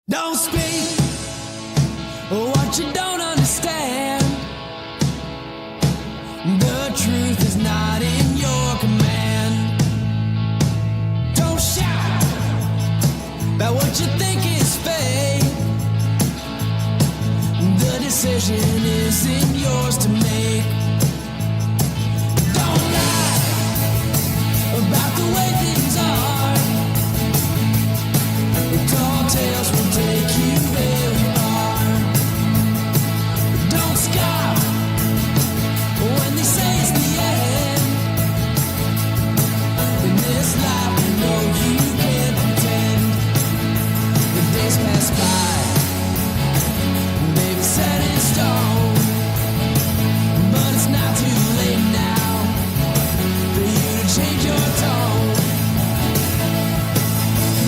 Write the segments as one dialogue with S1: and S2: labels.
S1: Don't speak what you don't understand. The truth is not in your command. Don't shout about what you think is fake. The decision isn't yours to make. Don't lie about the way things are. Tall tales will take you very far. Don't scoff when they say it's the end. In this life, you know you can't pretend. The days pass by, they've set in stone. But it's not too late now for you to change your tone.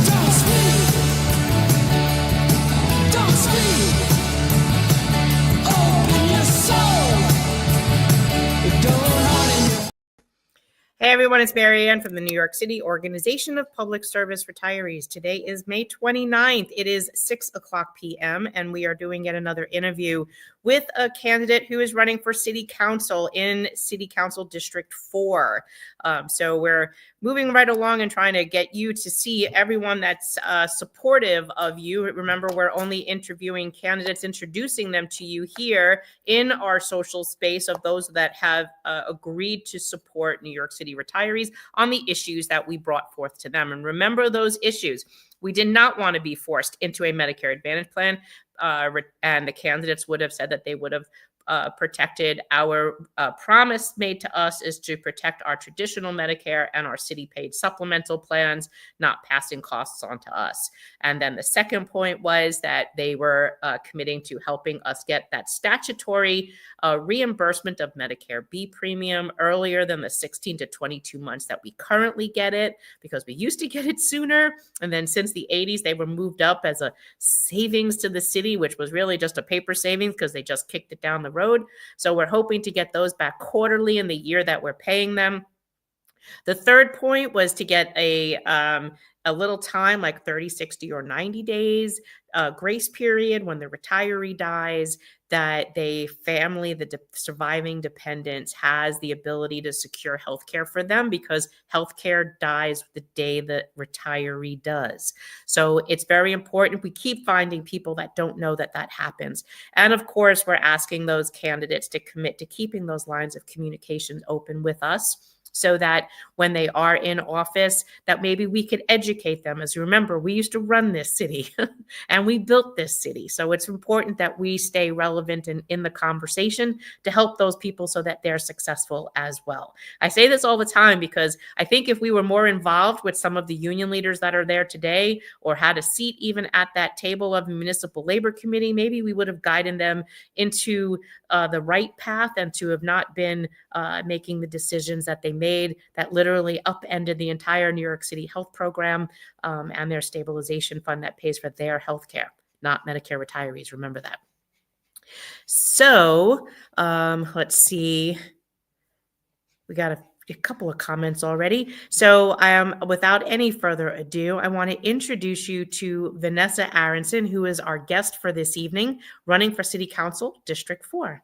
S1: Don't speak. Don't speak. Open your soul. Don't harden your.
S2: Hey everyone, it's Mary Ann from the New York City Organization of Public Service Retirees. Today is May 29th. It is 6:00 p.m. and we are doing yet another interview with a candidate who is running for City Council in City Council District 4. So we're moving right along and trying to get you to see everyone that's supportive of you. Remember, we're only interviewing candidates, introducing them to you here in our social space of those that have agreed to support New York City retirees on the issues that we brought forth to them. And remember those issues. We did not want to be forced into a Medicare Advantage plan, and the candidates would have said that they would have protected our promise made to us is to protect our traditional Medicare and our city-paid supplemental plans, not passing costs on to us. And then the second point was that they were committing to helping us get that statutory reimbursement of Medicare B premium earlier than the 16 to 22 months that we currently get it, because we used to get it sooner. And then since the 80s, they were moved up as a savings to the city, which was really just a paper savings because they just kicked it down the road. So we're hoping to get those back quarterly in the year that we're paying them. The third point was to get a little time, like 30, 60, or 90 days grace period when the retiree dies, that the family, the surviving dependents, has the ability to secure health care for them, because health care dies the day the retiree does. So it's very important. We keep finding people that don't know that that happens. And of course, we're asking those candidates to commit to keeping those lines of communication open with us, so that when they are in office, that maybe we could educate them. As you remember, we used to run this city and we built this city. So it's important that we stay relevant and in the conversation to help those people so that they're successful as well. I say this all the time because I think if we were more involved with some of the union leaders that are there today, or had a seat even at that table of the Municipal Labor Committee, maybe we would have guided them into the right path, and to have not been making the decisions that they made that literally upended the entire New York City health program and their stabilization fund that pays for their health care, not Medicare retirees. Remember that. So let's see. We got a couple of comments already. So without any further ado, I want to introduce you to Vanessa Aronson, who is our guest for this evening, running for City Council District 4.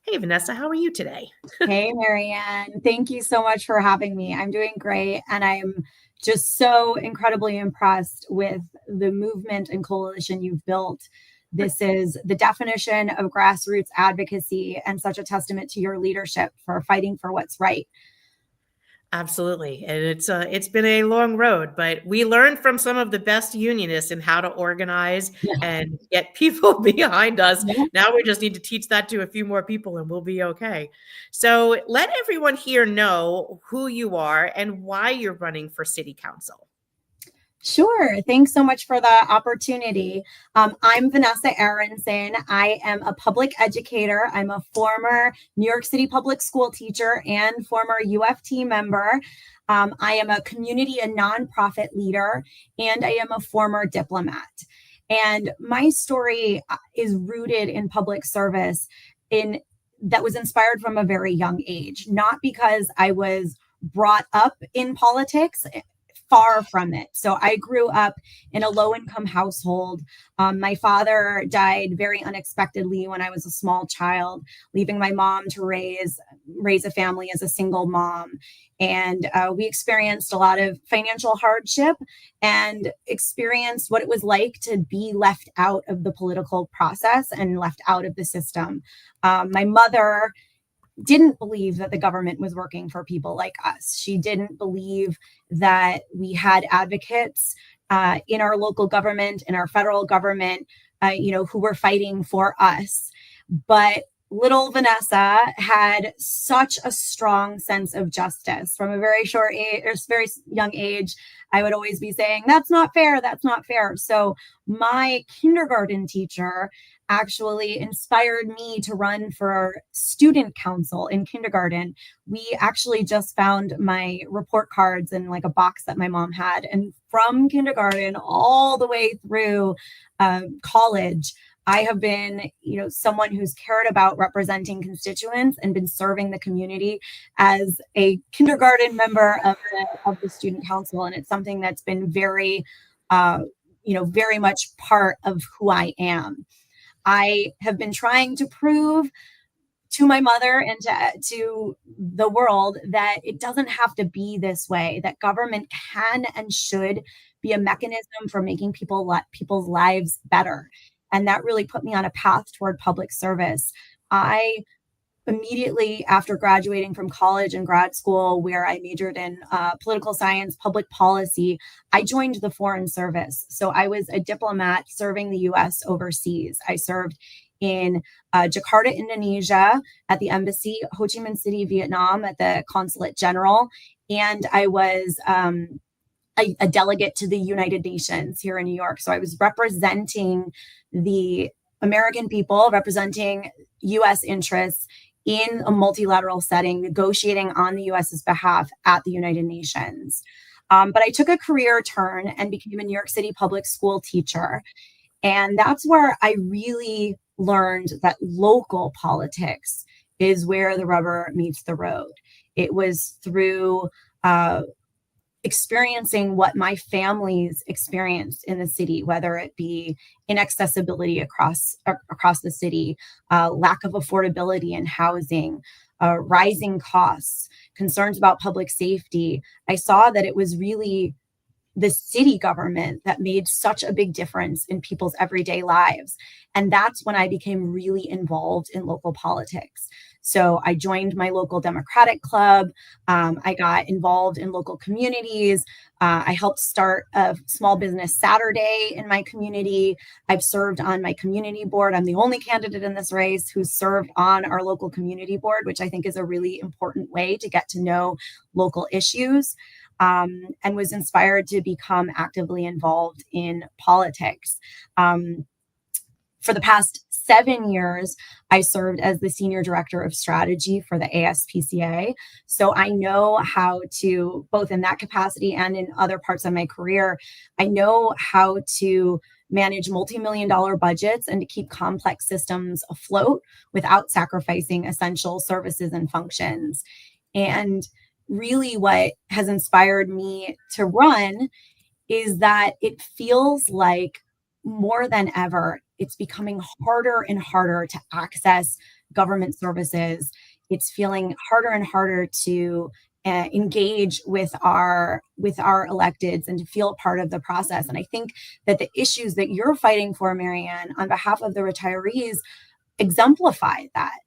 S2: Hey, Vanessa, how are you today?
S3: Hey, Mary Ann. Thank you so much for having me. I'm doing great. And I'm just so incredibly impressed with the movement and coalition you've built. This is the definition of grassroots advocacy, and such a testament to your leadership for fighting for what's right.
S2: Absolutely. And it's been a long road, but we learned from some of the best unionists in how to organize and get people behind us.
S3: Yeah.
S2: Now we just need to teach that to a few more people and we'll be okay. So let everyone here know who you are and why you're running for City Council.
S3: Sure. Thanks so much for the opportunity. I'm Vanessa Aronson. I am a public educator. I'm a former New York City public school teacher and former UFT member. I am a community and nonprofit leader, and I am a former diplomat. And my story is rooted in public service that was inspired from a very young age, not because I was brought up in politics. far from it. So I grew up in a low-income household. My father died very unexpectedly when I was a small child, leaving my mom to raise a family as a single mom. And we experienced a lot of financial hardship and experienced what it was like to be left out of the political process and left out of the system. My mother didn't believe that the government was working for people like us. She didn't believe that we had advocates in our local government, in our federal government, who were fighting for us. But little Vanessa had such a strong sense of justice from a very short age, or very young age. I would always be saying, "That's not fair. That's not fair." So my kindergarten teacher actually inspired me to run for student council in kindergarten. We actually just found my report cards in like a box that my mom had. And from kindergarten all the way through college, I have been, someone who's cared about representing constituents and been serving the community as a kindergarten member of the student council. And it's something that's been very, very much part of who I am. I have been trying to prove to my mother and to the world that it doesn't have to be this way, that government can and should be a mechanism for making people's lives better. And that really put me on a path toward public service. I immediately after graduating from college and grad school, where I majored in political science, public policy, I joined the Foreign Service. So I was a diplomat serving the US overseas. I served in Jakarta, Indonesia, at the embassy, Ho Chi Minh City, Vietnam, at the Consulate General. And I was a delegate to the United Nations here in New York. So I was representing the American people, representing US interests in a multilateral setting, negotiating on the US's behalf at the United Nations. But I took a career turn and became a New York City public school teacher. And that's where I really learned that local politics is where the rubber meets the road. It was through experiencing what my family's experienced in the city, whether it be inaccessibility across the city, lack of affordability in housing, rising costs, concerns about public safety. I saw that it was really the city government that made such a big difference in people's everyday lives. And that's when I became really involved in local politics. So I joined my local Democratic club. I got involved in local communities. I helped start a small business Saturday in my community. I've served on my community board. I'm the only candidate in this race who's served on our local community board, which I think is a really important way to get to know local issues. And was inspired to become actively involved in politics. For the past 7 years, I served as the Senior Director of Strategy for the ASPCA. So I know how to, both in that capacity and in other parts of my career, I know how to manage multi-million-dollar budgets and to keep complex systems afloat without sacrificing essential services and functions. And really what has inspired me to run is that it feels like more than ever, it's becoming harder and harder to access government services. It's feeling harder and harder to engage with our electeds and to feel a part of the process. And I think that the issues that you're fighting for, Marianne, on behalf of the retirees, exemplify that.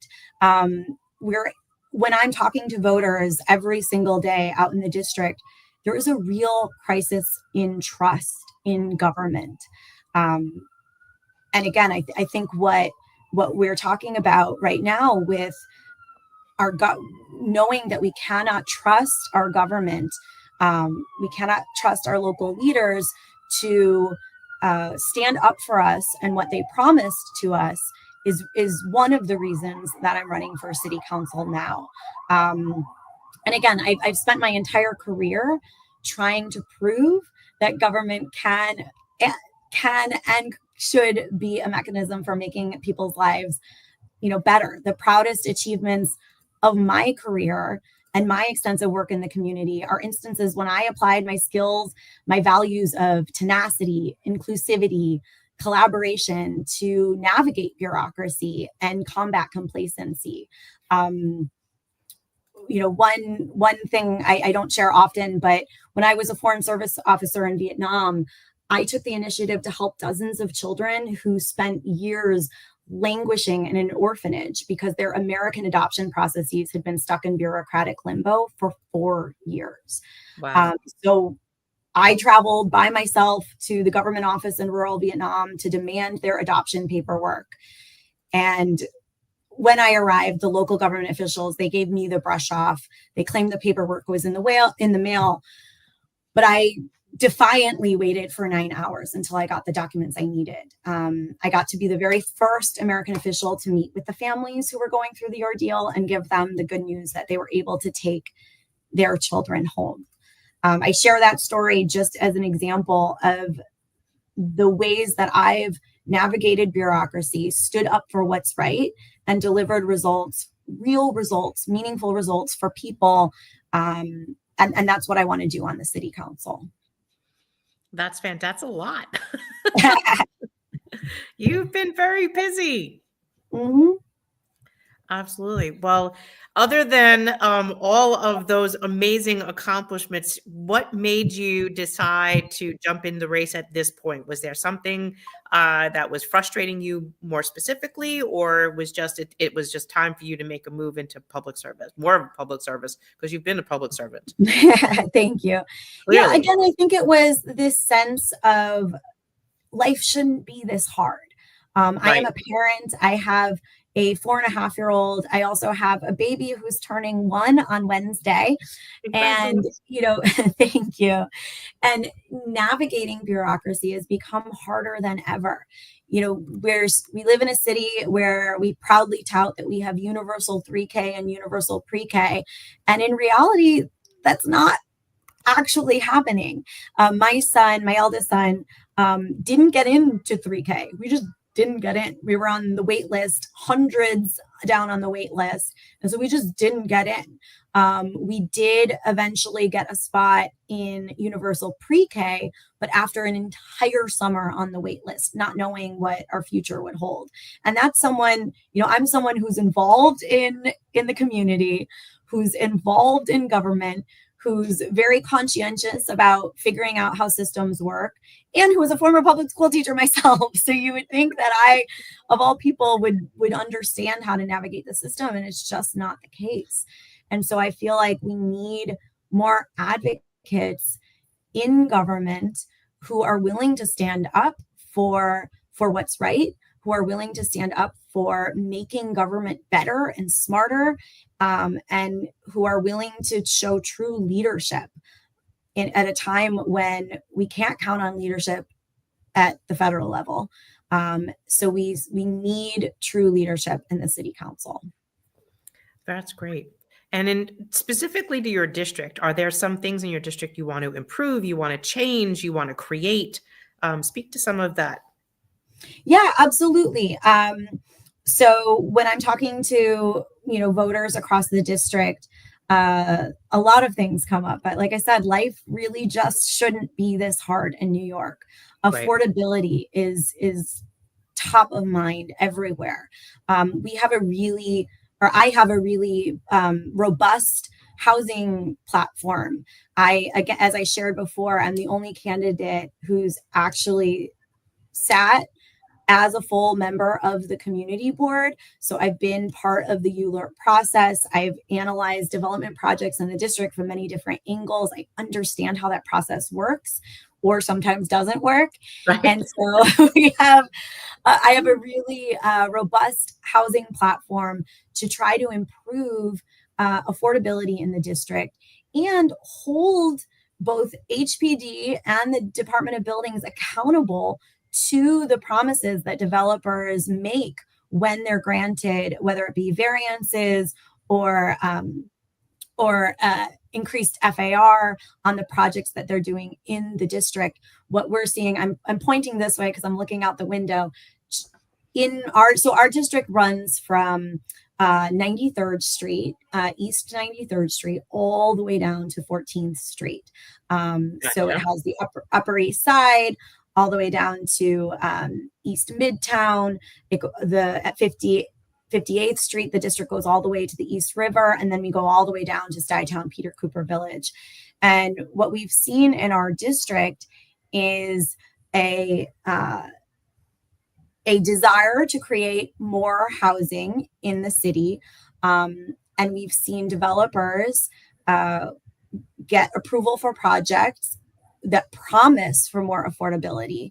S3: When I'm talking to voters every single day out in the district, there is a real crisis in trust in government. And again, I think what we're talking about right now with our knowing that we cannot trust our government, we cannot trust our local leaders to stand up for us and what they promised to us is one of the reasons that I'm running for city council now. And again, I've spent my entire career trying to prove that government can and should be a mechanism for making people's lives, better. The proudest achievements of my career and my extensive work in the community are instances when I applied my skills, my values of tenacity, inclusivity, collaboration to navigate bureaucracy and combat complacency. One thing I don't share often, but when I was a foreign service officer in Vietnam, I took the initiative to help dozens of children who spent years languishing in an orphanage because their American adoption processes had been stuck in bureaucratic limbo for 4 years.
S2: Wow.
S3: So I traveled by myself to the government office in rural Vietnam to demand their adoption paperwork. And when I arrived, the local government officials, they gave me the brush off. They claimed the paperwork was in the mail, but I defiantly waited for 9 hours until I got the documents I needed. I got to be the very first American official to meet with the families who were going through the ordeal and give them the good news that they were able to take their children home. I share that story just as an example of the ways that I've navigated bureaucracy, stood up for what's right, and delivered results, real results, meaningful results for people. And that's what I want to do on the city council.
S2: That's fantastic. That's a lot. You've been very busy.
S3: Mm-hmm.
S2: Absolutely. Well, other than all of those amazing accomplishments, what made you decide to jump in the race at this point? Was there something that was frustrating you more specifically, or was it was just time for you to make a move into public service, more of a public service, because you've been a public servant?
S3: Thank you.
S2: Clearly.
S3: Yeah, again, I think it was this sense of life shouldn't be this hard. I am a parent. I have a 4.5-year-old. I also have a baby who's turning 1 on Wednesday. And, thank you. And navigating bureaucracy has become harder than ever. We live in a city where we proudly tout that we have universal 3K and universal pre-K. And in reality, that's not actually happening. My eldest son, didn't get into 3K. We just didn't get in. We were on the wait list, hundreds down on the wait list. And so we just didn't get in. We did eventually get a spot in universal pre-K, but after an entire summer on the wait list, not knowing what our future would hold. And that's someone, I'm someone who's involved in the community, who's involved in government, who's very conscientious about figuring out how systems work, and who was a former public school teacher myself. So you would think that I, of all people, would understand how to navigate the system, and it's just not the case. And so I feel like we need more advocates in government who are willing to stand up for what's right, who are willing to stand up for making government better and smarter, and who are willing to show true leadership at a time when we can't count on leadership at the federal level. So we need true leadership in the city council.
S2: That's great. And specifically to your district, are there some things in your district you want to improve, you want to change, you want to create? Speak to some of that.
S3: Yeah, absolutely. So when I'm talking to, voters across the district, a lot of things come up. But like I said, life really just shouldn't be this hard in New York. Affordability is top of mind everywhere. I have a really robust housing platform. As I shared before, I'm the only candidate who's actually sat as a full member of the community board. So I've been part of the ULURP process. I've analyzed development projects in the district from many different angles. I understand how that process works or sometimes doesn't work.
S2: Right.
S3: And so I have a really robust housing platform to try to improve affordability in the district and hold both HPD and the Department of Buildings accountable to the promises that developers make when they're granted, whether it be variances or increased FAR on the projects that they're doing in the district. What we're seeing, I'm pointing this way because I'm looking out the window. Our district runs from 93rd Street, East 93rd Street, all the way down to 14th Street. So it has the upper East Side, all the way down to East Midtown. At 58th Street, the district goes all the way to the East River, and then we go all the way down to Stuytown, Peter Cooper Village. And what we've seen in our district is a desire to create more housing in the city. And we've seen developers get approval for projects that promise for more affordability,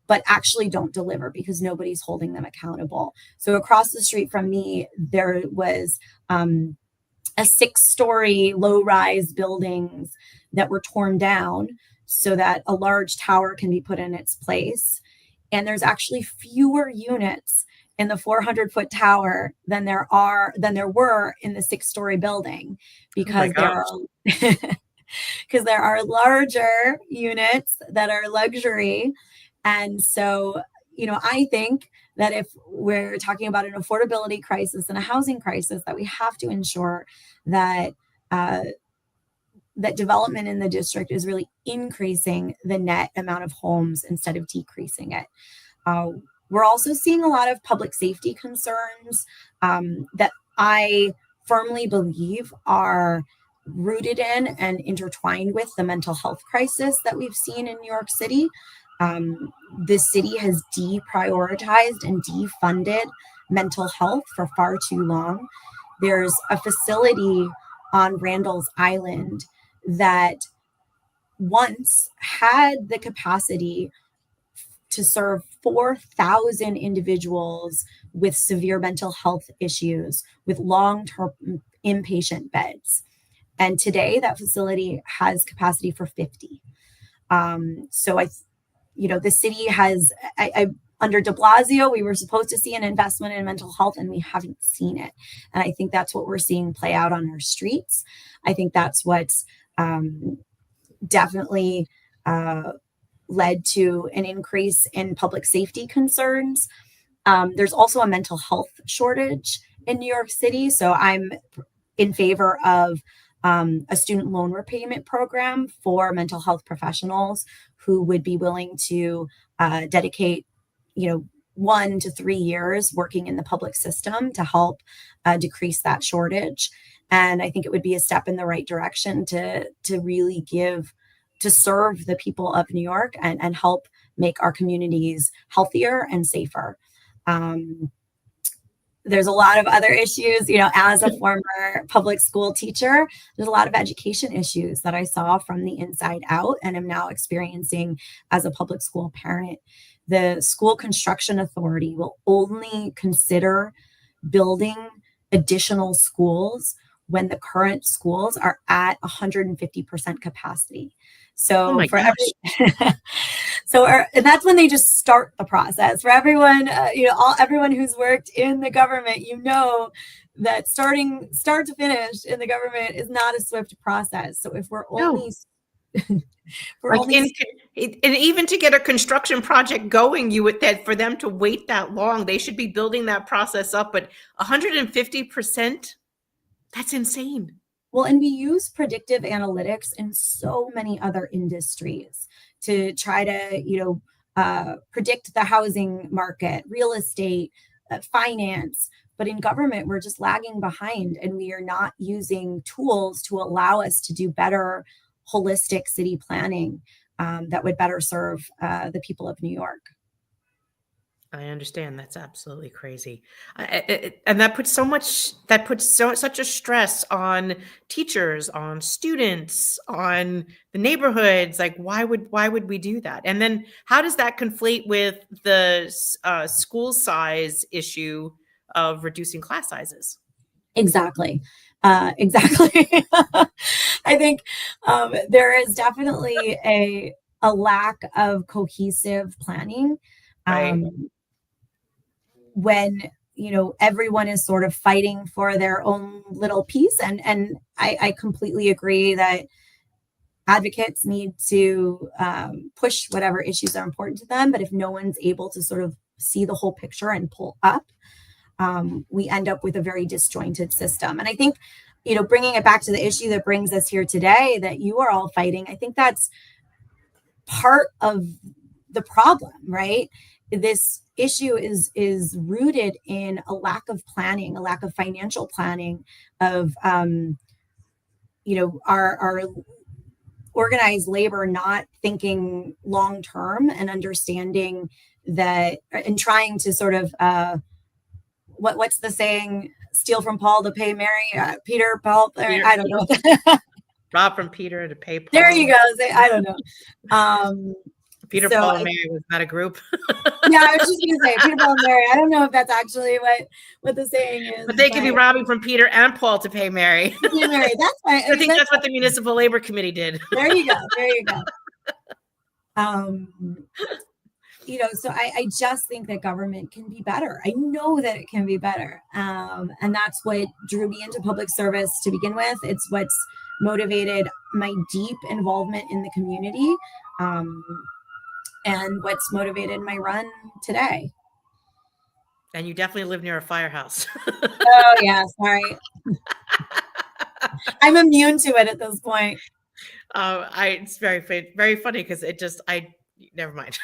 S3: but actually don't deliver because nobody's holding them accountable. So across the street from me, there was a 6-story low-rise buildings that were torn down so that a large tower can be put in its place. And there's actually fewer units in the 400-foot tower than there were in the 6-story building, because there are larger units that are luxury. And so, I think that if we're talking about an affordability crisis and a housing crisis, that we have to ensure that that development in the district is really increasing the net amount of homes instead of decreasing it. We're also seeing a lot of public safety concerns that I firmly believe are rooted in and intertwined with the mental health crisis that we've seen in New York City. The city has deprioritized and defunded mental health for far too long. There's a facility on Randall's Island that once had the capacity to serve 4,000 individuals with severe mental health issues, with long-term inpatient beds. And today that facility has capacity for 50. So the city has, under de Blasio, we were supposed to see an investment in mental health, and we haven't seen it. And I think that's what we're seeing play out on our streets. I think that's what's definitely led to an increase in public safety concerns. There's also a mental health shortage in New York City. So I'm in favor of a student loan repayment program for mental health professionals who would be willing to dedicate, 1 to 3 years working in the public system to help decrease that shortage. And I think it would be a step in the right direction to really serve the people of New York and help make our communities healthier and safer. There's a lot of other issues, as a former public school teacher, there's a lot of education issues that I saw from the inside out and am now experiencing as a public school parent. The School Construction Authority will only consider building additional schools when the current schools are at 150% capacity. So and that's when they just start the process for everyone. Everyone who's worked in the government, that start to finish in the government is not a swift process. So if we're only,
S2: and even to get a construction project going, for them to wait that long, they should be building that process up. But 150%, that's insane.
S3: Well, and we use predictive analytics in so many other industries to try to, predict the housing market, real estate, finance. But in government, we're just lagging behind, and we are not using tools to allow us to do better holistic city planning that would better serve the people of New York.
S2: I understand. That's absolutely crazy. And that puts such a stress on teachers, on students, on the neighborhoods. Like, why would we do that? And then how does that conflate with the school size issue of reducing class sizes?
S3: Exactly. I think there is definitely a lack of cohesive planning.
S2: Right.
S3: When everyone is sort of fighting for their own little piece, and I completely agree that advocates need to push whatever issues are important to them, but if no one's able to sort of see the whole picture and pull up, we end up with a very disjointed system. And I think, bringing it back to the issue that brings us here today that you are all fighting, I think that's part of the problem, right? This issue is rooted in a lack of planning, a lack of financial planning of, our organized labor not thinking long term and understanding that, and trying to sort of what's the saying, steal from Paul to pay Mary, Peter Paul, I don't know.
S2: Rob from Peter to pay Paul.
S3: There you go. I don't know.
S2: Peter, Paul, and Mary was not a group.
S3: Yeah, I was just going to say Peter, Paul, and Mary. I don't know if that's actually what the saying is.
S2: But they could be robbing from Peter and Paul to pay Mary.
S3: Yeah, Mary, that's fine.
S2: I think that's what the Municipal Labor Committee did.
S3: There you go. So I just think that government can be better. I know that it can be better. And that's what drew me into public service to begin with. It's what's motivated my deep involvement in the community. And what's motivated my run today.
S2: And you definitely live near a firehouse.
S3: Oh, yeah, sorry. I'm immune to it at this point.
S2: It's very funny because never mind.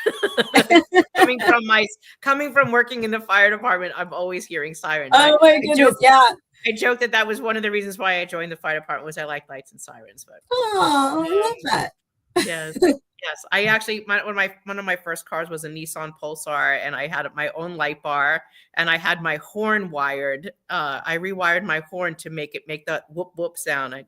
S2: coming from working in the fire department, I'm always hearing sirens.
S3: Oh my goodness, yeah.
S2: I joked that was one of the reasons why I joined the fire department was I like lights and sirens. But
S3: I love that.
S2: Yes. Yes, I actually one of my first cars was a Nissan Pulsar, and I had my own light bar, and I had my horn wired. I rewired my horn to make that whoop whoop sound. And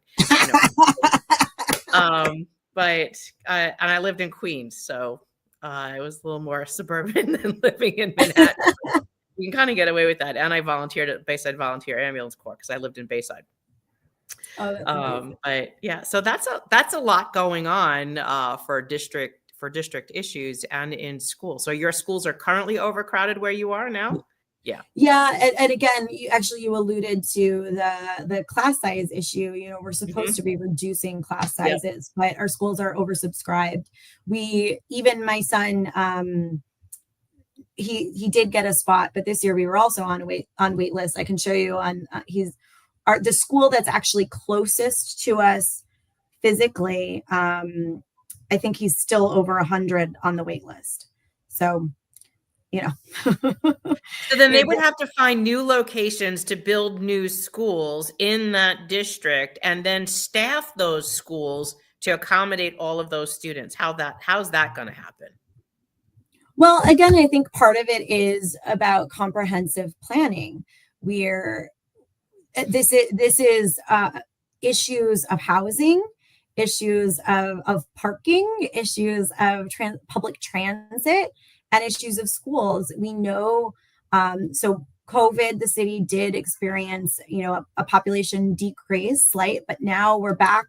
S2: I lived in Queens, so it was a little more suburban than living in Manhattan. You can kind of get away with that. And I volunteered at Bayside Volunteer Ambulance Corps because I lived in Bayside.
S3: Oh,
S2: but yeah, so that's a lot going on for district issues and in school. So your schools are currently overcrowded where you are now?
S3: Yeah. And again, you alluded to the class size issue. We're supposed to be reducing class sizes, but our schools are oversubscribed. Even my son, he did get a spot, but this year we were also on wait list. I can show you on the school that's actually closest to us physically. I think he's still over 100 on the wait list. So,
S2: So then they would have to find new locations to build new schools in that district and then staff those schools to accommodate all of those students. How's that going to happen?
S3: Well, again, I think part of it is about comprehensive planning. This is issues of housing, issues of parking, issues of public transit, and issues of schools. We know, so COVID, the city did experience, a population decrease, slight, but now we're back.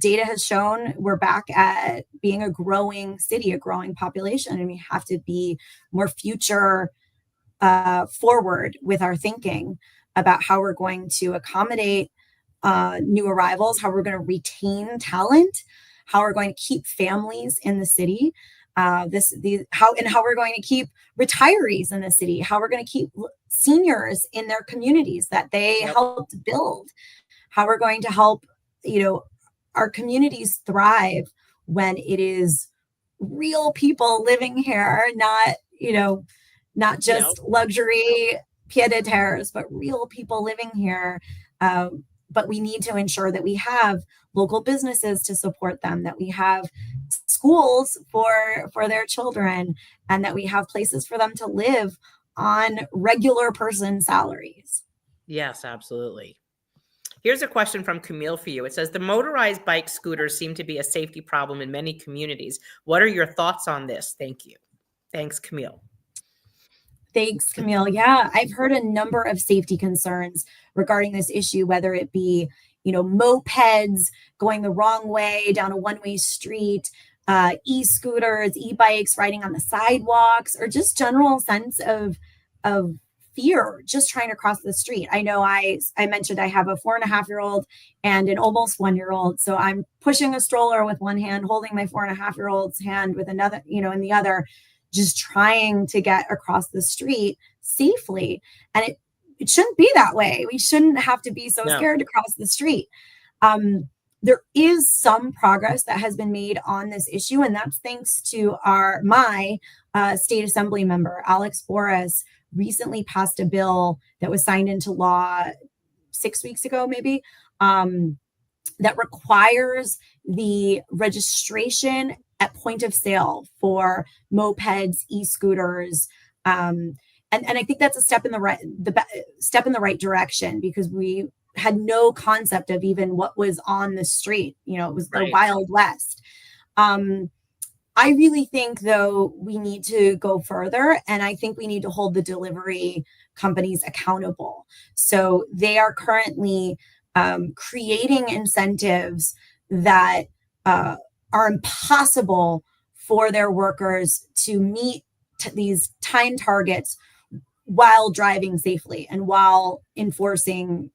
S3: Data has shown we're back at being a growing city, a growing population, and we have to be more future forward with our thinking about how we're going to accommodate new arrivals, how we're going to retain talent, how we're going to keep families in the city, how we're going to keep retirees in the city, how we're going to keep seniors in their communities that they helped build, how we're going to help, our communities thrive when it is real people living here, not just luxury pied-à-terres, but real people living here. But we need to ensure that we have local businesses to support them, that we have schools for their children, and that we have places for them to live on regular person salaries.
S2: Yes, absolutely. Here's a question from Camille for you. It says, the motorized bike scooters seem to be a safety problem in many communities. What are your thoughts on this? Thank you. Thanks, Camille.
S3: Thanks, Camille. Yeah, I've heard a number of safety concerns regarding this issue, whether it be, mopeds going the wrong way down a one-way street, e-scooters, e-bikes riding on the sidewalks, or just general sense of fear just trying to cross the street. I know I mentioned I have a 4.5-year-old and an almost 1-year-old. So I'm pushing a stroller with one hand, holding my 4.5-year-old's hand with another, in the other, just trying to get across the street safely. And it shouldn't be that way. We shouldn't have to be so
S2: No.
S3: scared to cross the street. There is some progress that has been made on this issue, and that's thanks to my state assembly member, Alex Boris, recently passed a bill that was signed into law 6 weeks ago, maybe, that requires the registration at point of sale for mopeds, e-scooters, and I think that's a step in the right direction, because we had no concept of even what was on the street. It was the Wild West. I really think, though, we need to go further, and I think we need to hold the delivery companies accountable. So they are currently creating incentives that are impossible for their workers to meet these time targets while driving safely and while enforcing,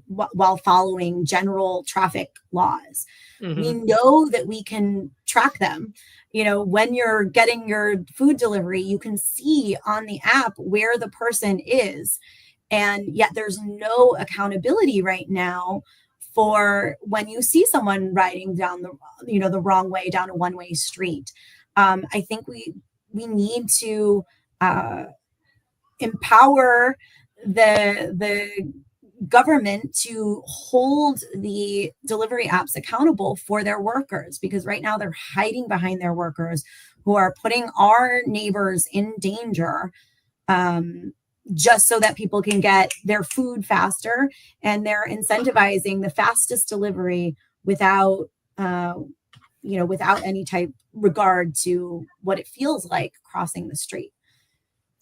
S3: while following general traffic laws.
S2: Mm-hmm.
S3: We know that we can track them. When you're getting your food delivery, you can see on the app where the person is. And yet there's no accountability right now for when you see someone riding down the wrong way down a one-way street. I think we need to empower the government to hold the delivery apps accountable for their workers, because right now they're hiding behind their workers, who are putting our neighbors in danger, just so that people can get their food faster, and they're incentivizing the fastest delivery without any type regard to what it feels like crossing the street.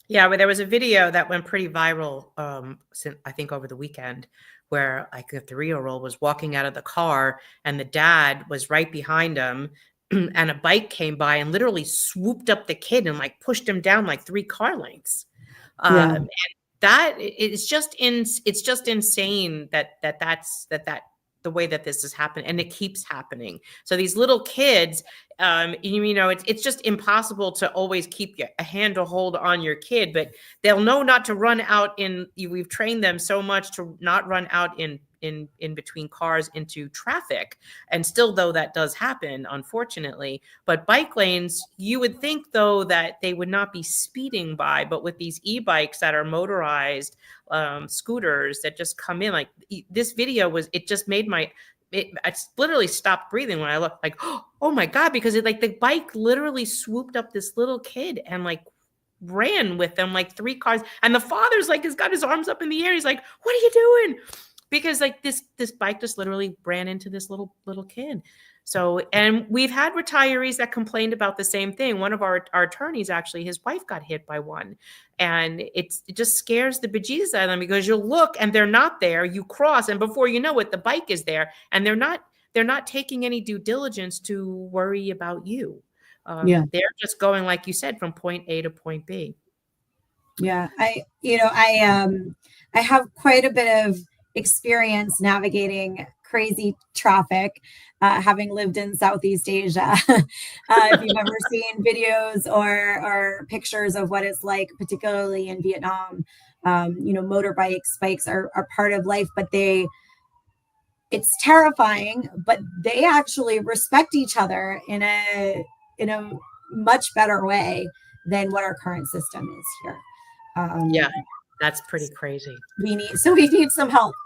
S2: Yeah, but there was a video that went pretty viral, I think over the weekend, where like a 3-year-old was walking out of the car and the dad was right behind him, and a bike came by and literally swooped up the kid and like pushed him down like 3 car lengths. And that it's just insane that's the way that this has happened, and it keeps happening. So these little kids, it's just impossible to always keep a handhold on your kid, but they'll know not to run out we've trained them so much to not run out in between cars into traffic. And still, though, that does happen, unfortunately. But bike lanes, you would think, though, that they would not be speeding by, but with these e-bikes that are motorized scooters that just come in, like this video it just made I literally stopped breathing when I looked, like, oh my God, because the bike literally swooped up this little kid and like ran with them like 3 cars. And the father's like, has got his arms up in the air. He's like, what are you doing? Because like this bike just literally ran into this little kid. So, and we've had retirees that complained about the same thing. One of our attorneys, actually, his wife got hit by one. And it just scares the bejesus out of them, because you'll look and they're not there. You cross, and before you know it, the bike is there, and they're not taking any due diligence to worry about you. They're just going, like you said, from point A to point B.
S3: Yeah, I have quite a bit of experience navigating crazy traffic, having lived in Southeast Asia. If you've ever seen videos or pictures of what it's like, particularly in Vietnam, bikes are part of life, but it's terrifying, but they actually respect each other in a much better way than what our current system is here.
S2: Yeah, that's pretty crazy.
S3: We need some help.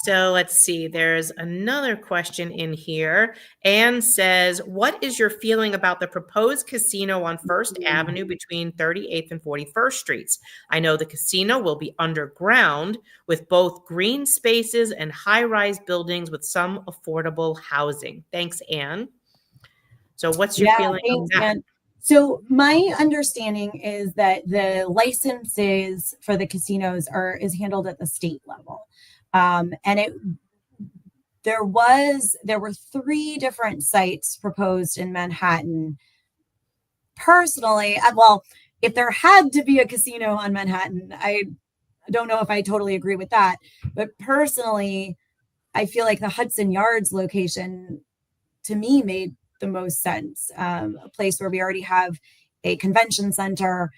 S2: So let's see. There's another question in here. Anne says, what is your feeling about the proposed casino on First Avenue between 38th and 41st Streets? I know the casino will be underground with both green spaces and high-rise buildings with some affordable housing. Thanks, Anne. So what's your feeling on that?
S3: Anne. So my understanding is that the licenses for the casinos is handled at the state level. And there were 3 different sites proposed in Manhattan. Personally, if there had to be a casino on Manhattan, I don't know if I totally agree with that. But personally, I feel like the Hudson Yards location, to me, made the most sense. A place where we already have a convention center.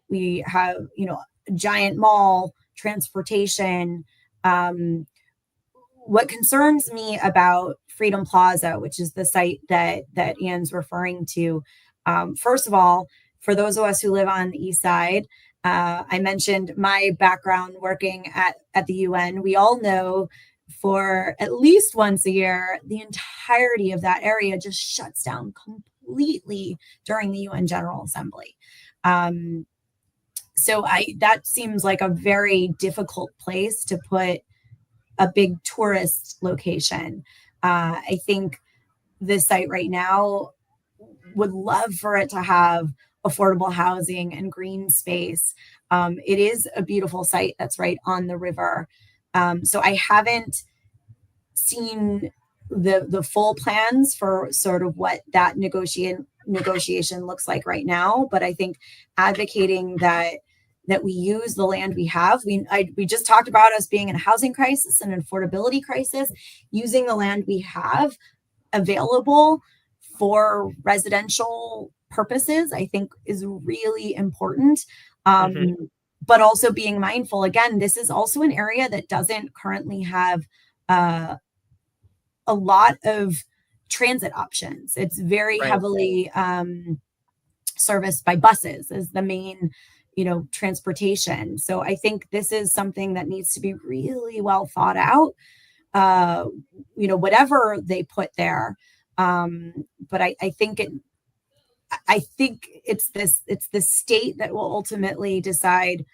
S3: We have, a giant mall, transportation. What concerns me about Freedom Plaza, which is the site that Ian's referring to, first of all, for those of us who live on the east side, I mentioned my background working at the UN. We all know for at least once a year, the entirety of that area just shuts down completely during the UN General Assembly. So that seems like a very difficult place to put a big tourist location. I think this site right now would love for it to have affordable housing and green space. It is a beautiful site that's right on the river. So I haven't seen the full plans for sort of what that negotiation looks like right now, but I think advocating that we use the land we have. We just talked about us being in a housing crisis and an affordability crisis. Using the land we have available for residential purposes, I think, is really important. But also being mindful, again, this is also an area that doesn't currently have a lot of transit options. It's very heavily serviced by buses as the main transportation. So I think this is something that needs to be really well thought out, whatever they put there. But I think it's the state that will ultimately decide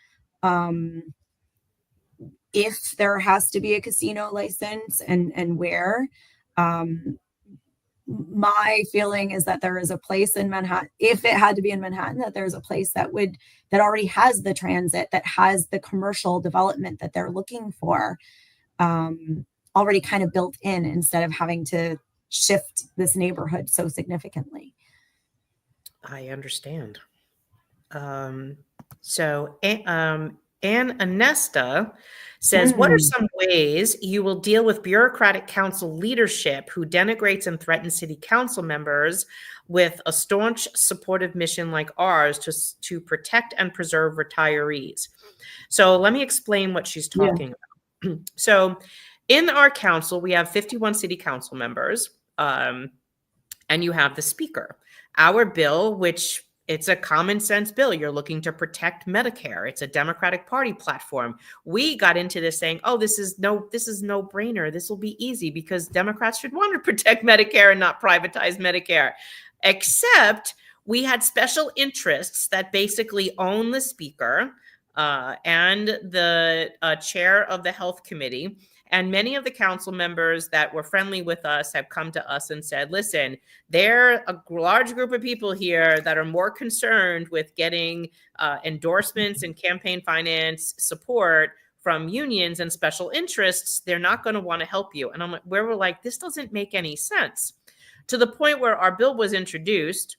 S3: if there has to be a casino license and where. My feeling is that there is a place in Manhattan, if it had to be in Manhattan, that there's a place that already has the transit, that has the commercial development that they're looking for, already kind of built in, instead of having to shift this neighborhood so significantly.
S2: I understand. So Ann Anesta says, what are some ways you will deal with bureaucratic council leadership who denigrates and threatens city council members with a staunch supportive mission like ours to protect and preserve retirees? So let me explain what she's talking about. So in our council, we have 51 city council members, and you have the speaker. Our bill, which it's a common sense bill. You're looking to protect Medicare. It's a Democratic Party platform. We got into this saying, oh, this is no brainer. This will be easy because Democrats should want to protect Medicare and not privatize Medicare. Except we had special interests that basically own the speaker and the chair of the health committee. And many of the council members that were friendly with us have come to us and said, listen, there are a large group of people here that are more concerned with getting endorsements and campaign finance support from unions and special interests. They're not going to want to help you. And I'm like, where we're like, this doesn't make any sense. To the point where our bill was introduced,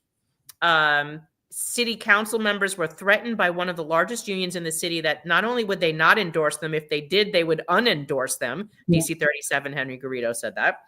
S2: city council members were threatened by one of the largest unions in the city that not only would they not endorse them, if they did, they would unendorse them. DC 37, Henry Garrido said that.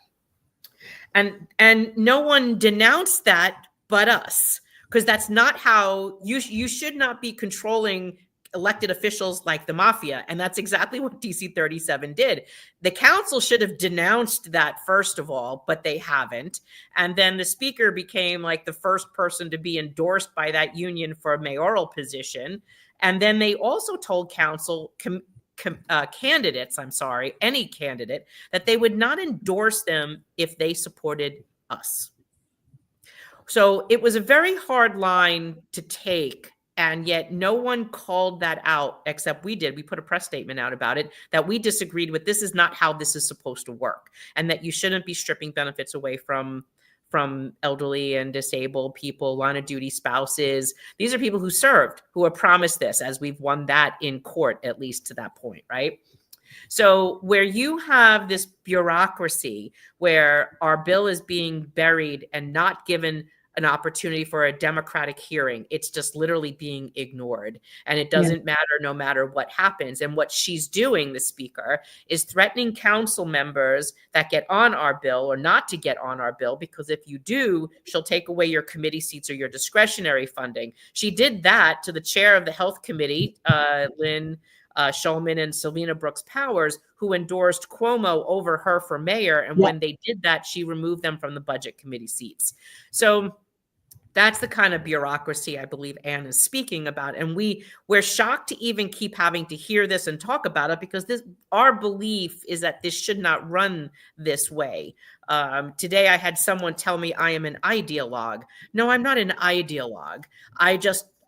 S2: And no one denounced that but us, because that's not how you should not be controlling elected officials like the mafia. And that's exactly what DC 37 did. The council should have denounced that first of all, but they haven't. And then the speaker became like the first person to be endorsed by that union for a mayoral position. And then they also told council candidates, any candidate, that they would not endorse them if they supported us. So it was a very hard line to take. And yet no one called that out except we did. We put a press statement out about it, that we disagreed with. This is not how this is supposed to work. And that you shouldn't be stripping benefits away from elderly and disabled people, line of duty spouses. These are people who served, who were promised this, as we've won that in court, at least to that point, right? So where you have this bureaucracy where our bill is being buried and not given an opportunity for a democratic hearing. It's just literally being ignored. And it
S3: Yeah.
S2: doesn't matter no matter what happens. And what she's doing, the speaker, is threatening council members that get on our bill or not to get on our bill, because if you do, she'll take away your committee seats or your discretionary funding. She did that to the chair of the health committee, Lynn Shulman and Selena Brooks Powers, who endorsed Cuomo over her for mayor. And when they did that, she removed them from the budget committee seats. So that's the kind of bureaucracy I believe Anne is speaking about. And we're shocked to even keep having to hear this and talk about it, because our belief is that this should not run this way. Today I had someone tell me I am an ideologue. No, I'm not an ideologue.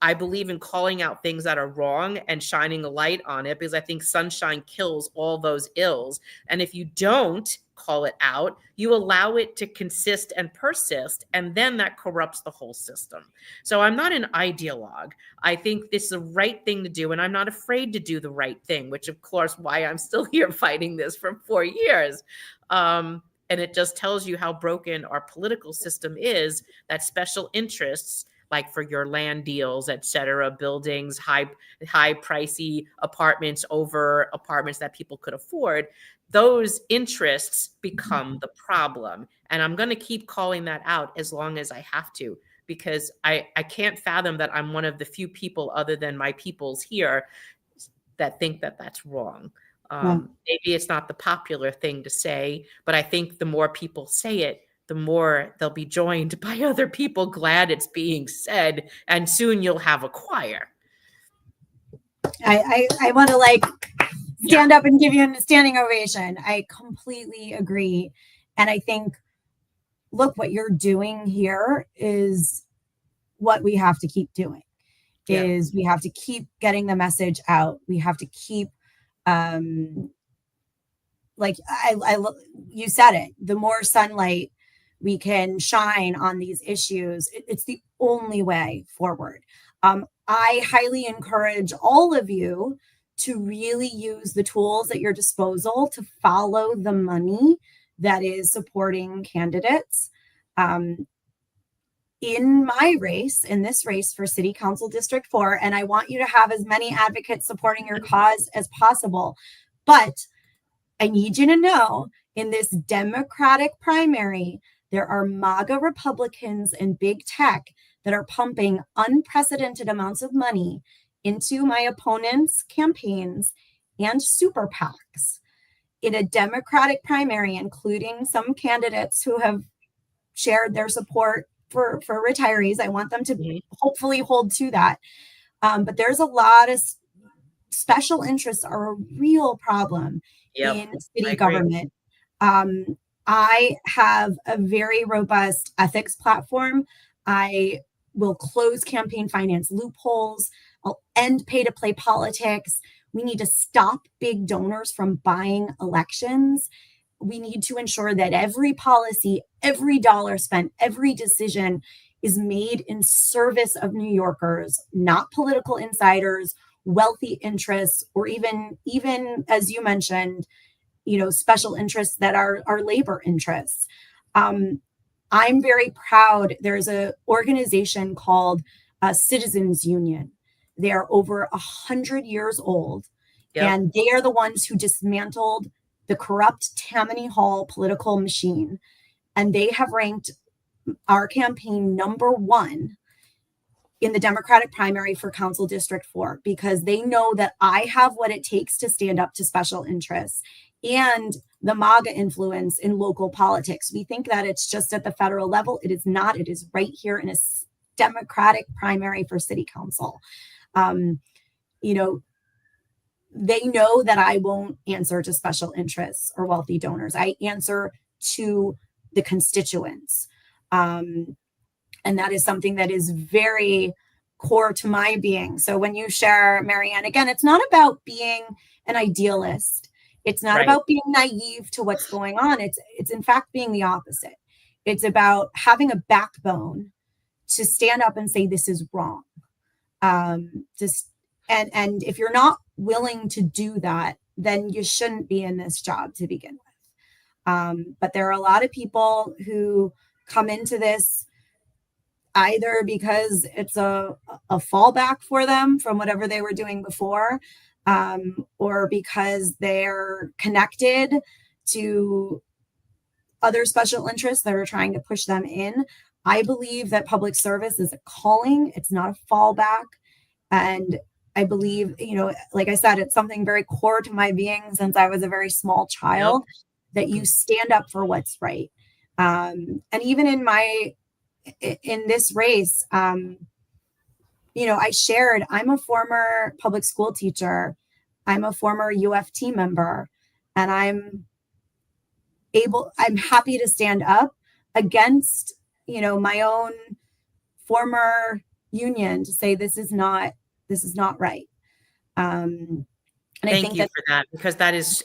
S2: I believe in calling out things that are wrong and shining a light on it, because I think sunshine kills all those ills. And if you don't call it out, you allow it to consist and persist, and then that corrupts the whole system. So I'm not an ideologue. I think this is the right thing to do, and I'm not afraid to do the right thing, which of course why I'm still here fighting this for 4 years. And it just tells you how broken our political system is, that special interests, like for your land deals, et cetera, buildings, high pricey apartments over apartments that people could afford, those interests become the problem. And I'm going to keep calling that out as long as I have to, because I can't fathom that I'm one of the few people other than my peoples here that think that that's wrong. Maybe it's not the popular thing to say, but I think the more people say it, the more they'll be joined by other people glad it's being said, and soon you'll have a choir.
S3: I want to stand up and give you a standing ovation. I completely agree. And I think, look, what you're doing here is what we have to keep doing. Is we have to keep getting the message out. We have to keep, you said it, the more sunlight we can shine on these issues, it's the only way forward. I highly encourage all of you to really use the tools at your disposal to follow the money that is supporting candidates. In this race for City Council District 4, and I want you to have as many advocates supporting your cause as possible. But I need you to know, in this Democratic primary, there are MAGA Republicans and big tech that are pumping unprecedented amounts of money into my opponents' campaigns and super PACs. In a Democratic primary, including some candidates who have shared their support for retirees, I want them to hopefully hold to that. But there's a lot of special interests are a real problem in city government. I have a very robust ethics platform. I will close campaign finance loopholes. I'll end pay-to-play politics. We need to stop big donors from buying elections. We need to ensure that every policy, every dollar spent, every decision is made in service of New Yorkers, not political insiders, wealthy interests, or even as you mentioned, special interests that are labor interests. I'm very proud. There's an organization called Citizens Union. They are over 100 years old, and they are the ones who dismantled the corrupt Tammany Hall political machine. And they have ranked our campaign #1 in the Democratic primary for Council District 4, because they know that I have what it takes to stand up to special interests and the MAGA influence in local politics. We think that it's just at the federal level. It is not. It is right here in a Democratic primary for City Council. They know that I won't answer to special interests or wealthy donors. I answer to the constituents. And that is something that is very core to my being. So when you share, Marianne, again, it's not about being an idealist. It's not about being naive to what's going on. It's in fact being the opposite. It's about having a backbone to stand up and say, this is wrong. And if you're not willing to do that, then you shouldn't be in this job to begin with. But there are a lot of people who come into this either because it's a fallback for them from whatever they were doing before, or because they're connected to other special interests that are trying to push them in. I believe that public service is a calling, it's not a fallback. And I believe, like I said, it's something very core to my being since I was a very small
S2: Yep.
S3: child, that you stand up for what's right. And even in this race, I shared, I'm a former public school teacher, I'm a former UFT member, and I'm happy to stand up against, my own former union to say this is not right. And I
S2: Thank
S3: think
S2: you
S3: that,
S2: for that, because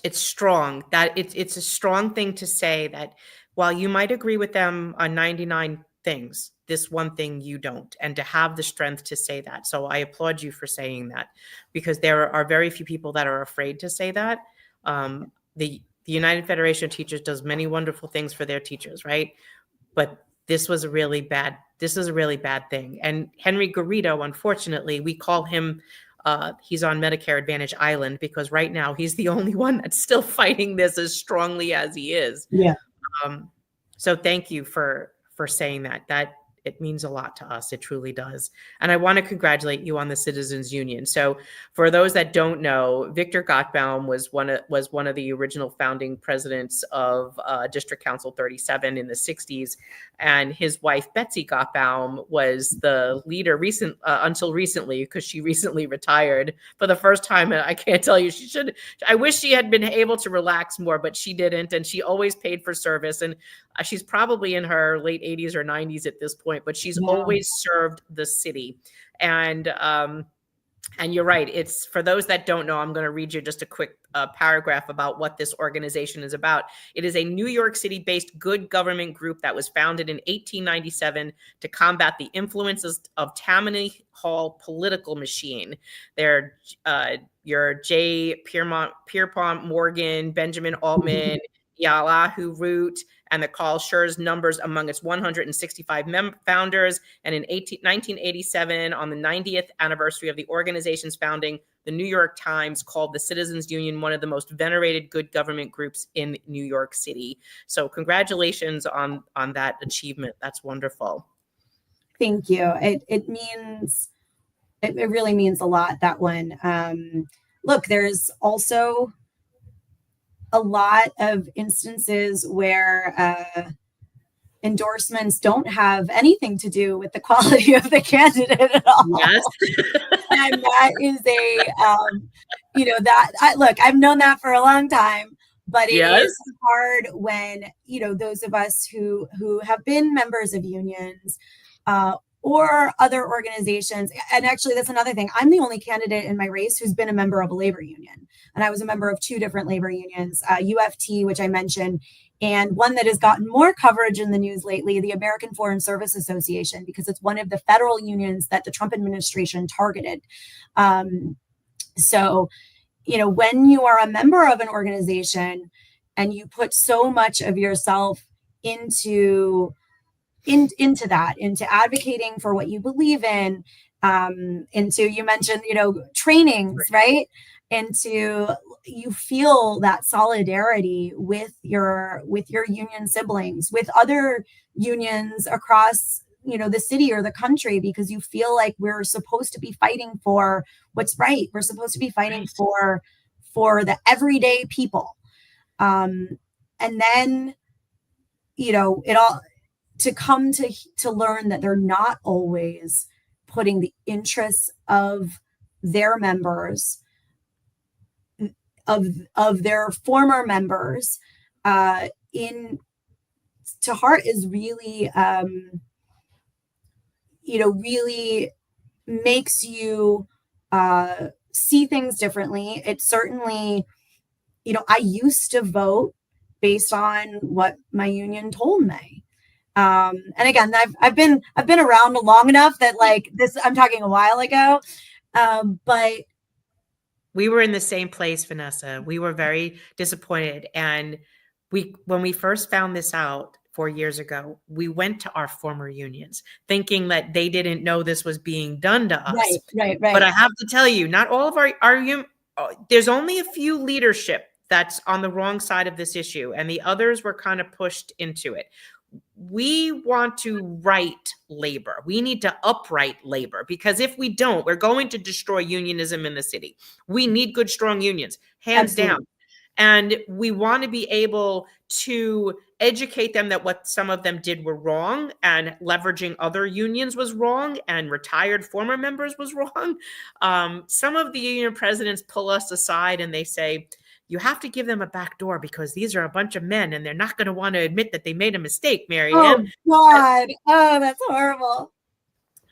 S2: it's strong. That it's a strong thing to say that while you might agree with them on 99 things, this one thing you don't, and to have the strength to say that. So I applaud you for saying that, because there are very few people that are afraid to say that. The United Federation of Teachers does many wonderful things for their teachers, right? But this is a really bad thing. And Henry Garrido, unfortunately, we call him, he's on Medicare Advantage Island, because right now he's the only one that's still fighting this as strongly as he is.
S3: yeah.
S2: So thank you for saying that it means a lot to us. It truly does. And I want to congratulate you on the Citizens Union. So for those that don't know, Victor Gottbaum was one of the original founding presidents of District Council 37 in the 60s. And his wife, Betsy Gottbaum, was the leader until recently, because she recently retired for the first time. And I can't tell you, I wish she had been able to relax more, but she didn't. And she always paid for service. And she's probably in her late 80s or 90s at this point, but she's always served the city. And you're right. It's, for those that don't know, I'm going to read you just a quick paragraph about what this organization is about. It is a New York City-based good government group that was founded in 1897 to combat the influences of Tammany Hall political machine. They're your J. Pierpont Morgan, Benjamin Altman, Yahoo Root, and the Carl Schurz numbers among its 165 founders. And in 1987, on the 90th anniversary of the organization's founding, the New York Times called the Citizens Union one of the most venerated good government groups in New York City. So congratulations on that achievement. That's wonderful.
S3: Thank you. It really means a lot, that one. Look, there's also a lot of instances where endorsements don't have anything to do with the quality of the candidate at all.
S2: Yes.
S3: And that is look, I've known that for a long time, but it is hard when, those of us who have been members of unions, or other organizations. And actually, that's another thing. I'm the only candidate in my race who's been a member of a labor union. And I was a member of two different labor unions, UFT, which I mentioned, and one that has gotten more coverage in the news lately, the American Foreign Service Association, because it's one of the federal unions that the Trump administration targeted. So, when you are a member of an organization and you put so much of yourself into advocating for what you believe in, you mentioned, trainings, right? You feel that solidarity with your union siblings, with other unions across, the city or the country, because you feel like we're supposed to be fighting for what's right. We're supposed to be fighting for the everyday people. And then, it all, to come to learn that they're not always putting the interests of their members, of their former members, in to heart, is really, really makes you see things differently. It certainly, I used to vote based on what my union told me. And again, I've been around long enough that, like, this, I'm talking a while ago, but
S2: we were in the same place, Vanessa. We were very disappointed. And when we first found this out, 4 years ago, we went to our former unions thinking that they didn't know this was being done to us.
S3: Right.
S2: But I have to tell you, not all of there's only a few leadership that's on the wrong side of this issue, and the others were kind of pushed into it. We want to right labor. We need to upright labor, because if we don't, we're going to destroy unionism in the city. We need good, strong unions, hands down. And we want to be able to educate them that what some of them did were wrong, and leveraging other unions was wrong, and retired former members was wrong. Some of the union presidents pull us aside and they say, you have to give them a back door because these are a bunch of men and they're not going to want to admit that they made a mistake, Mary Ann.
S3: Oh, God. Oh, that's horrible.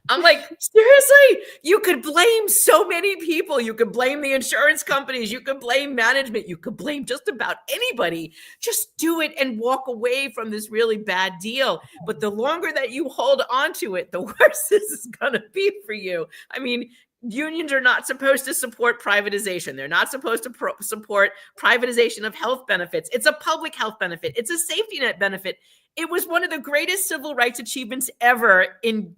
S2: I'm like, seriously? You could blame so many people. You could blame the insurance companies. You could blame management. You could blame just about anybody. Just do it and walk away from this really bad deal. But the longer that you hold on to it, the worse this is going to be for you. I mean, unions are not supposed to support privatization. They're not supposed to support privatization of health benefits. It's a public health benefit. It's a safety net benefit. It was one of the greatest civil rights achievements ever in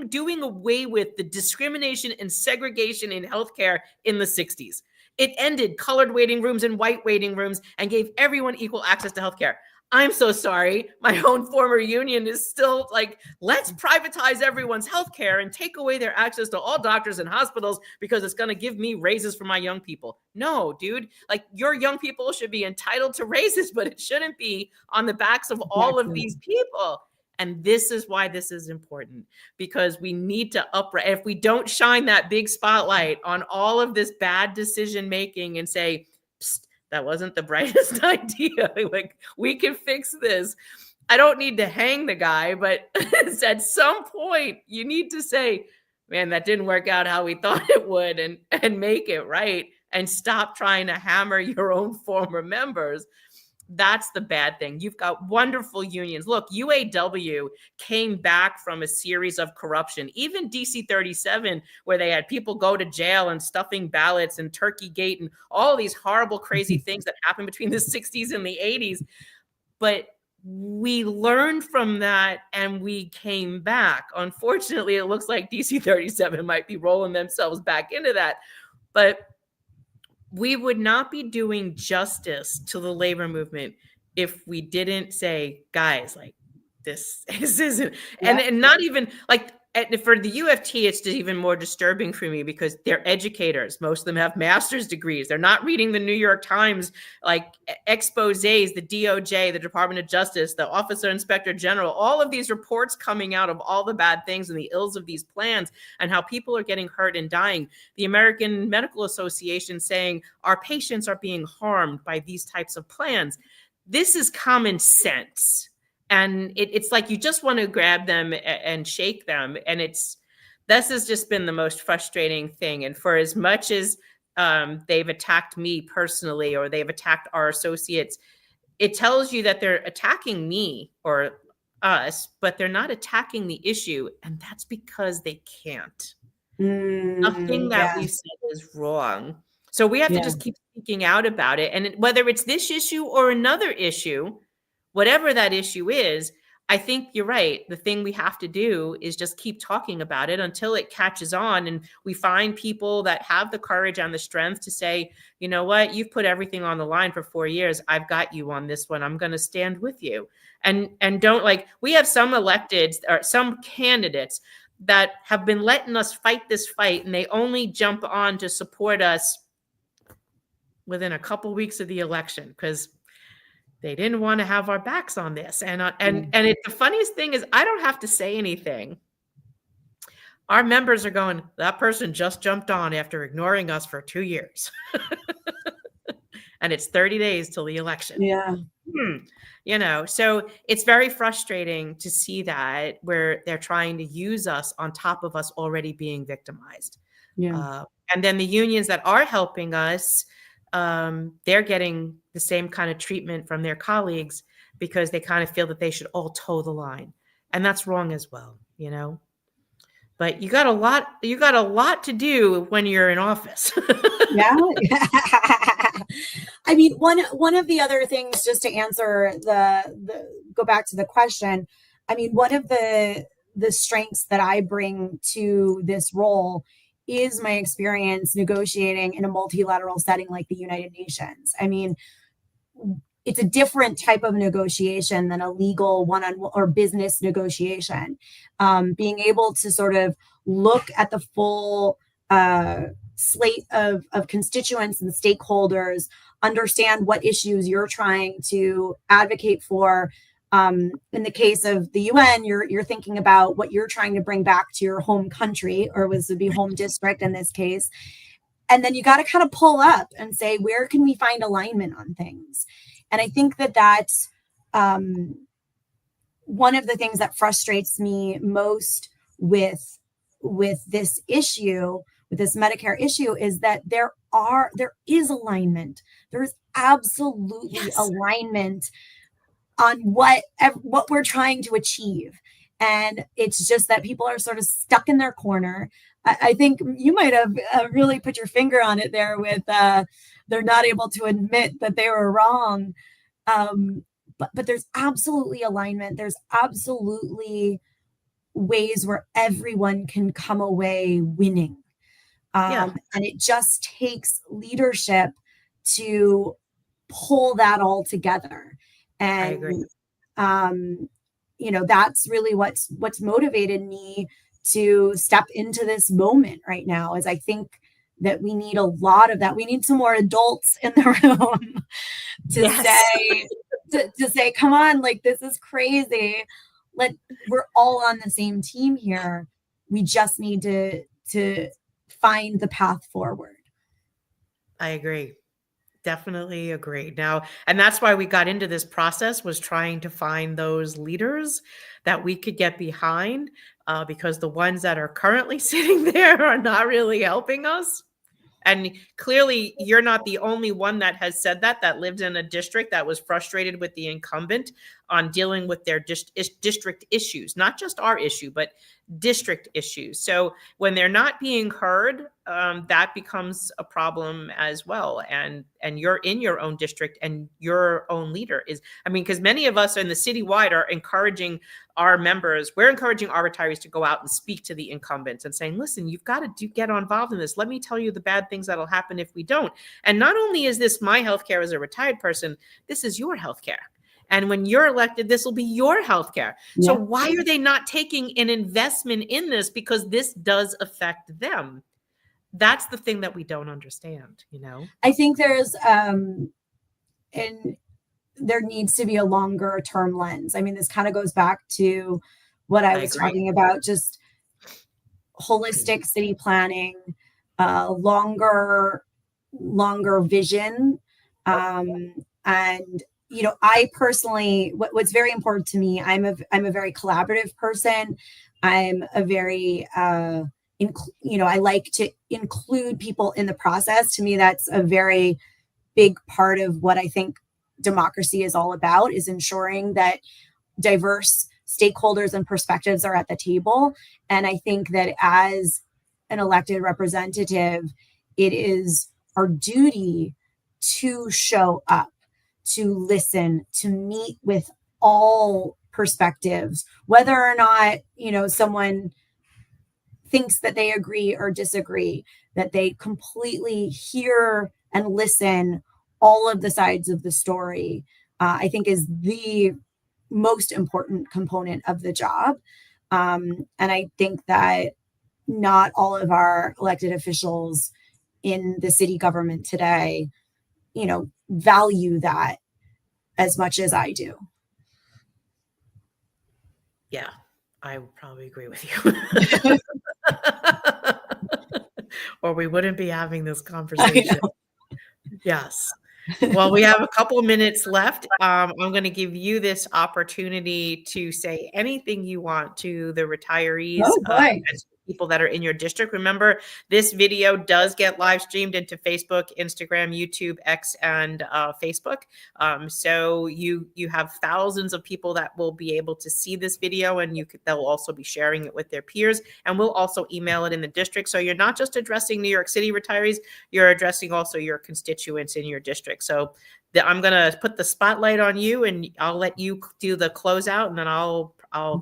S2: doing away with the discrimination and segregation in healthcare in the 60s. It ended colored waiting rooms and white waiting rooms and gave everyone equal access to healthcare. I'm so sorry. My own former union is still like, let's privatize everyone's healthcare and take away their access to all doctors and hospitals because it's going to give me raises for my young people. No, dude, like your young people should be entitled to raises, but it shouldn't be on the backs of all of these people. And this is why this is important, because we need to if we don't shine that big spotlight on all of this bad decision making and say, psst, that wasn't the brightest idea. Like, we can fix this. I don't need to hang the guy, but at some point you need to say, man, that didn't work out how we thought it would, and make it right, and stop trying to hammer your own former members. That's the bad thing. You've got wonderful unions. Look, UAW came back from a series of corruption. Even DC 37, where they had people go to jail and stuffing ballots and Turkey Gate and all these horrible, crazy things that happened between the 60s and the 80s. But we learned from that and we came back. Unfortunately, it looks like DC 37 might be rolling themselves back into that. But we would not be doing justice to the labor movement if we didn't say, guys, like, this isn't, and not even like, for the UFT, it's even more disturbing for me because they're educators. Most of them have master's degrees. They're not reading the New York Times, like, exposés, the DOJ, the Department of Justice, the Office of Inspector General, all of these reports coming out of all the bad things and the ills of these plans and how people are getting hurt and dying. The American Medical Association saying our patients are being harmed by these types of plans. This is common sense. And it's like you just want to grab them and shake them. And this has just been the most frustrating thing. And for as much as they've attacked me personally, or they've attacked our associates, it tells you that they're attacking me or us, but they're not attacking the issue. And that's because they can't. Nothing that we've said is wrong. So we have to just keep speaking out about it. And whether it's this issue or another issue, whatever that issue is, I think you're right. The thing we have to do is just keep talking about it until it catches on and we find people that have the courage and the strength to say, you know what, you've put everything on the line for 4 years. I've got you on this one. I'm going to stand with you. And don't, like, we have some electeds or some candidates that have been letting us fight this fight, and they only jump on to support us within a couple weeks of the election because they didn't want to have our backs on this. And the funniest thing is, I don't have to say anything. Our members are going, that person just jumped on after ignoring us for 2 years. And it's 30 days till the election.
S3: Yeah.
S2: You know, so it's very frustrating to see that where they're trying to use us on top of us already being victimized.
S3: Yeah.
S2: And then the unions that are helping us, they're getting the same kind of treatment from their colleagues because they kind of feel that they should all toe the line. And that's wrong as well, you know. But you got a lot to do when you're in office.
S3: Yeah. I mean, one of the other things, just to answer go back to the question, I mean, one of the strengths that I bring to this role is my experience negotiating in a multilateral setting like the United Nations. I mean, it's a different type of negotiation than a legal one-on-one or business negotiation. Being able to sort of look at the full slate of constituents and stakeholders, understand what issues you're trying to advocate for. In the case of the UN, you're thinking about what you're trying to bring back to your home country, or would be home district in this case. And then you got to kind of pull up and say, where can we find alignment on things? And I think that that's one of the things that frustrates me most with this issue, with this Medicare issue, is that there is alignment. There is absolutely alignment on what we're trying to achieve. And it's just that people are sort of stuck in their corner. I think you might have really put your finger on it there with they're not able to admit that they were wrong. But there's absolutely alignment. There's absolutely ways where everyone can come away winning. And it just takes leadership to pull that all together. And
S2: I agree.
S3: That's really what's motivated me to step into this moment right now, is I think that we need a lot of that. We need some more adults in the room to say, come on, like, this is crazy. We're all on the same team here. We just need to find the path forward.
S2: I agree. Definitely agree. Now, and that's why we got into this process, was trying to find those leaders that we could get behind, because the ones that are currently sitting there are not really helping us. And clearly, you're not the only one that has said that lived in a district that was frustrated with the incumbent on dealing with their district issues, not just our issue, but district issues. So when they're not being heard, that becomes a problem as well. And you're in your own district, and your own leader is, because many of us in the citywide are encouraging our members, we're encouraging our retirees to go out and speak to the incumbents and saying, listen, you've got to get involved in this. Let me tell you the bad things that'll happen if we don't. And not only is this my healthcare as a retired person, this is your healthcare. And when you're elected, this will be your healthcare. Yeah. So why are they not taking an investment in this? Because this does affect them. That's the thing that we don't understand,
S3: I think there's, there needs to be a longer term lens. This kind of goes back to what I was talking about, just holistic city planning, longer vision. And, I personally, what's very important to me, I'm a very collaborative person. I'm a very, I like to include people in the process. To me, that's a very big part of what I think democracy is all about, is ensuring that diverse stakeholders and perspectives are at the table. And I think that as an elected representative, it is our duty to show up, to listen, to meet with all perspectives, whether or not, someone thinks that they agree or disagree, that they completely hear and listen all of the sides of the story, I think is the most important component of the job. And I think that not all of our elected officials in the city government today, value that as much as I do.
S2: Yeah, I would probably agree with you. Or we wouldn't be having this conversation. Yes. Well, we have a couple of minutes left. I'm going to give you this opportunity to say anything you want to the retirees. people that are in your district. Remember, this video does get live streamed into Facebook, Instagram, YouTube, X, and Facebook. So you have thousands of people that will be able to see this video, and they'll also be sharing it with their peers, and we'll also email it in the district. So you're not just addressing New York City retirees, you're addressing also your constituents in your district. So I'm going to put the spotlight on you, and I'll let you do the closeout, and then I'll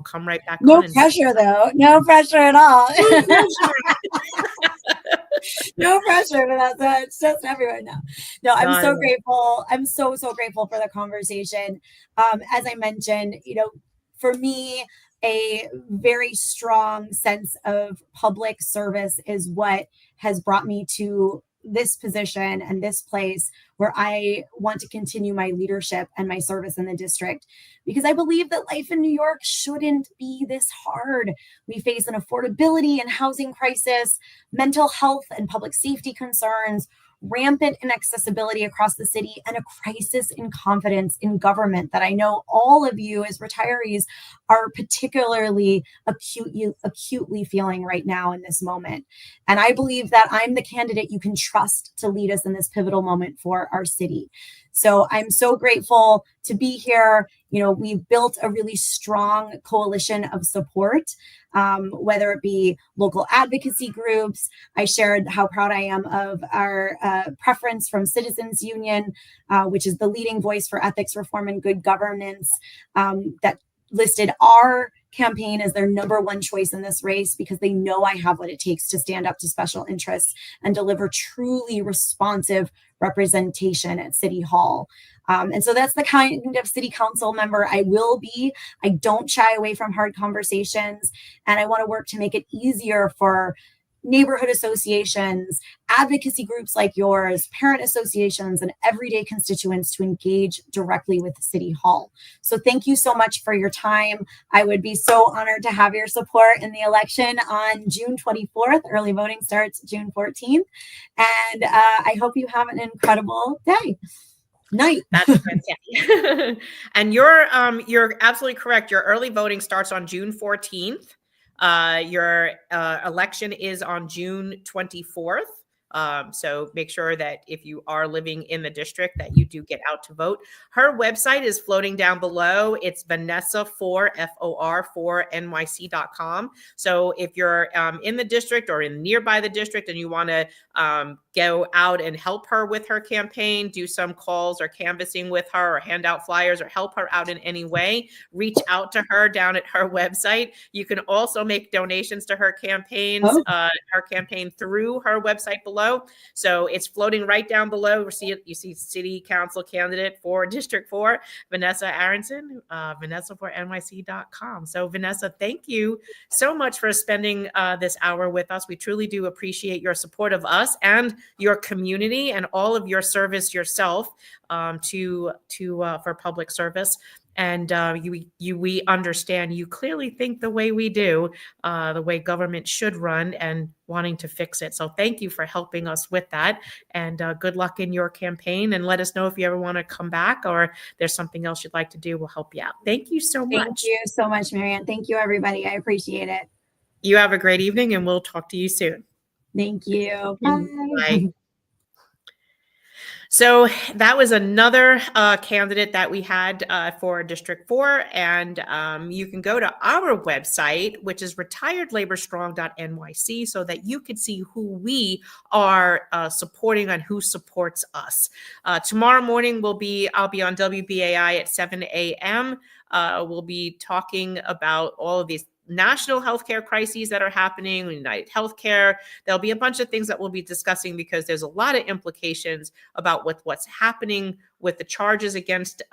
S2: come right back
S3: no
S2: on.
S3: No pressure though. No pressure at all. No pressure, Vanessa. It's just everyone now. No, I'm so grateful. I'm so grateful for the conversation. As I mentioned, for me, a very strong sense of public service is what has brought me to this position and this place where I want to continue my leadership and my service in the district, because I believe that life in New York shouldn't be this hard. We face an affordability and housing crisis, mental health and public safety concerns, rampant inaccessibility across the city, and a crisis in confidence in government that I know all of you as retirees are particularly acutely feeling right now in this moment. And I believe that I'm the candidate you can trust to lead us in this pivotal moment for our city. So I'm so grateful to be here. We've built a really strong coalition of support, whether it be local advocacy groups. I shared how proud I am of our preference from Citizens Union, which is the leading voice for ethics reform and good governance, that listed our campaign as their number one choice in this race, because they know I have what it takes to stand up to special interests and deliver truly responsive representation at City Hall. And so that's the kind of city council member I will be. I don't shy away from hard conversations, and I want to work to make it easier for neighborhood associations, advocacy groups like yours, parent associations, and everyday constituents to engage directly with City Hall. So thank you so much for your time. I would be so honored to have your support in the election on June 24th. Early voting starts June 14th. And I hope you have an incredible night.
S2: That's fantastic. And you're absolutely correct. Your early voting starts on June 14th. Your election is on June 24th. So make sure that if you are living in the district that you do get out to vote. Her website is floating down below. It's Vanessa for NYC.com. So if you're in the district or in nearby the district and you want to go out and help her with her campaign, do some calls or canvassing with her or hand out flyers or help her out in any way, reach out to her down at her website. You can also make donations to her campaigns, her campaign through her website below. So it's floating right down below. You see City Council candidate for District 4, Vanessa Aronson, Vanessa for NYC.com. So Vanessa, thank you so much for spending this hour with us. We truly do appreciate your support of us and your community and all of your service yourself for public service. And we understand you clearly think the way we do, the way government should run, and wanting to fix it. So thank you for helping us with that. And good luck in your campaign. And let us know if you ever want to come back or there's something else you'd like to do. We'll help you out. Thank you so much.
S3: Thank you so much, Marianne. Thank you, everybody. I appreciate it.
S2: You have a great evening, and we'll talk to you soon.
S3: Thank you. Bye.
S2: Bye. So that was another candidate that we had for District 4. And you can go to our website, which is retiredlaborstrong.nyc, so that you can see who we are supporting and who supports us. Tomorrow morning, I'll be on WBAI at 7 a.m. We'll be talking about all of these national healthcare crises that are happening, United Healthcare. There'll be a bunch of things that we'll be discussing because there's a lot of implications about what's happening with the charges against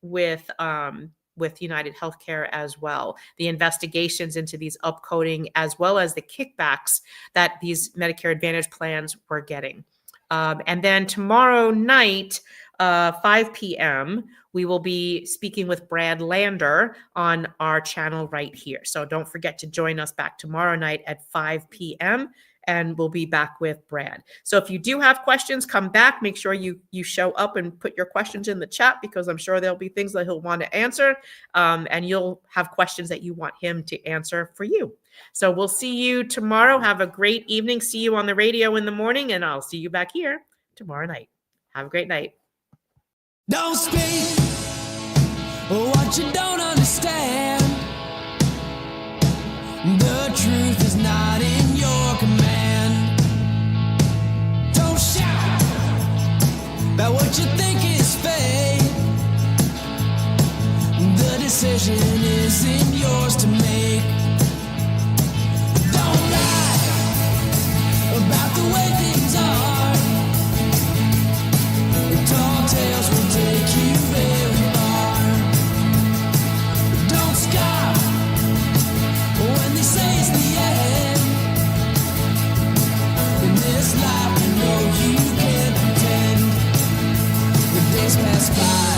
S2: with United Healthcare as well, the investigations into these upcoding, as well as the kickbacks that these Medicare Advantage plans were getting. And then tomorrow night, 5 p.m., we will be speaking with Brad Lander on our channel right here. So don't forget to join us back tomorrow night at 5 p.m. and we'll be back with Brad. So if you do have questions, come back. Make sure you show up and put your questions in the chat, because I'm sure there'll be things that he'll want to answer, and you'll have questions that you want him to answer for you. So we'll see you tomorrow. Have a great evening. See you on the radio in the morning, and I'll see you back here tomorrow night. Have a great night.
S1: Don't speak what you don't understand. The truth is not in your command. Don't shout about what you think is fake. The decision isn't yours to make. Don't lie about the way things are. Tall tales will take you very far. Don't scoff when they say it's the end. In this life, you know you can't pretend. The days pass by.